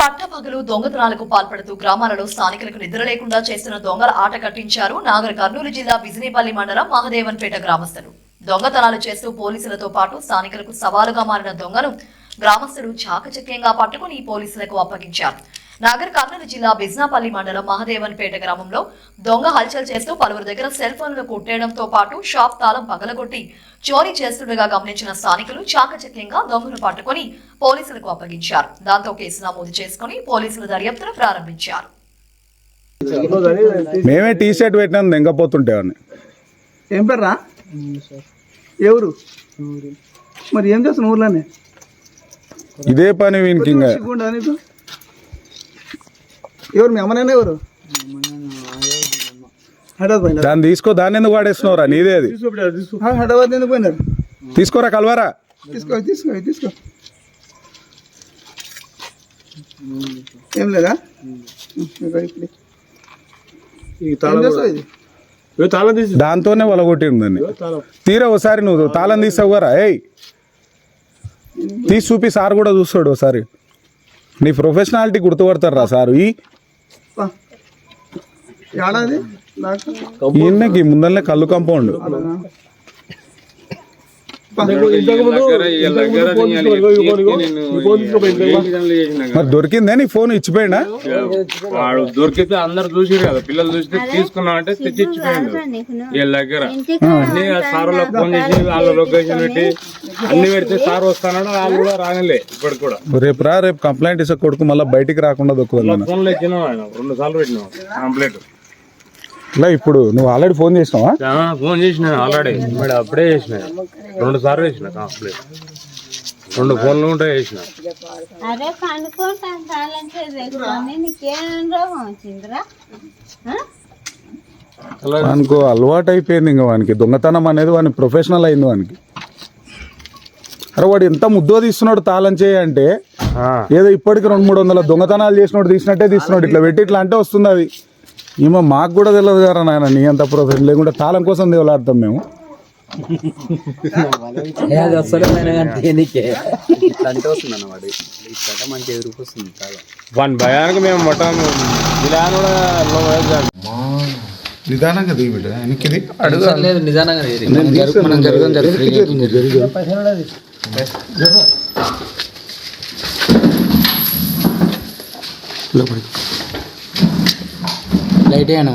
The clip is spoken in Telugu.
పట్టపగలు దొంగతనాలకు పాల్పడుతూ గ్రామాలలో స్థానికులకు నిద్ర లేకుండా చేస్తున్న దొంగల ఆట కట్టించారు నాగర్ కర్నూలు జిల్లా బిజినేపల్లి మండలం మహదేవన్పేట గ్రామస్తులు. దొంగతనాలు చేస్తూ పోలీసులతో పాటు స్థానికులకు సవాలుగా మారిన దొంగను గ్రామస్తులు చాకచక్యంగా పట్టుకుని పోలీసులకు అప్పగించారు. నాగర్ కర్నూలు జిల్లా బిజినాపల్లి మండలం మహదేవన్పేట గ్రామంలో దొంగ హల్చల్ చేస్తూ పలువురు దగ్గర సెల్ ఫోన్లు కొట్టేయడంతో పాటు షాప్ తాళం పగలగొట్టి చోరీ చేస్తుండగా గమనించిన స్థానికులు చాకచక్యంగా దొంగను పట్టుకుని పోలీసులకు అప్పగించారు. దాంతో కేసు నమోదు చేసుకుని పోలీసులు దర్యాప్తును ప్రారంభించారు. మేమే టీ షర్ట్ పెట్టినా దెంగపోతుంటేవాడిని. ఏం పేర్రా? ఎవరు మరి ఏం చేస్తున్న ఊర్లోనే ఇదే పని వీనికి. ఎవరు మీ అమ్మనైనా ఎవరు? హైదరాబాద్ దాన్ని తీసుకో, దాన్ని ఎందుకు వాడేస్తున్నావురా? నీదే అది. హైదరాబాద్ ఎందుకు పోయినారు? తీసుకోరా కలవరా. తీసుకో తీసుకో తీసుకో. ఏం లేదా? దాంతోనే వలగొట్టింది దాన్ని. తీరా ఒకసారి నువ్వు తాళం తీసావు కదా, ఏయ్ తీసి చూపి, సార్ కూడా చూస్తాడు ఒకసారి. నీ ప్రొఫెషనాలిటీ గుర్తుపడతారు రా సారు. ఈయనకి ముందరనే కళ్ళు కాంపౌండ్. మరి దొరికిందే నీ ఫోన్? ఇచ్చిపోయినా వాడు దొరికితే అందరు చూసిరు కదా, పిల్లలు చూస్తే తీసుకున్నాం అంటే తెచ్చి ఇచ్చిపోయిండు. వీళ్ళ దగ్గర అన్ని సార్లకు ఫోన్ చేసి వాళ్ళ లొకేషన్ పెట్టి అన్ని పెడితే సార్ వస్తానని వాళ్ళు కూడా రాగలే. ఇప్పటికి కూడా రేపు కంప్లైంట్ ఇస్తే కొడుకు మళ్ళీ బయటికి రాకుండా దొక్కుతుంది. ఫోన్లు ఇచ్చినాం, ఆయన 2 సార్లు పెట్టినాం కంప్లైంట్. ఇలా ఇప్పుడు నువ్వు ఆల్రెడీ ఫోన్ చేసినావా? ఫోన్ చేసిన ఆల్రెడీ, మరి అప్పుడే చేసిన 2 సార్లు చేసిన కంప్లైంట్. 2 ఫోన్లు ఉంటే చేసిన. వానికి అలవాటు అయిపోయింది. ఇంకా వానికి దొంగతనం అనేది వాని ప్రొఫెషనల్ అయింది వానికి. అరే వాడు ఎంత ముద్దో తీస్తున్నాడు తాళం చేయంటే, ఏదో ఇప్పటికి 200-300 దొంగతనాలు చేసినోడు తీసినట్టే తీస్తున్నాడు. ఇట్లా పెట్టి ఇట్లా అంటే వస్తుంది అది. ఏమో మాకు కూడా తెలియదు కదా నాయన, నీ అంత ప్రొఫెషన్ లేకుండా తాళం కోసం దేవులాడతాం మేము. వన్ భయానికి మేము మొత్తం నిదానంగా దిగిబిడ్డ వెనక్కి అడుగు నిదానంగా లైట్ అయినా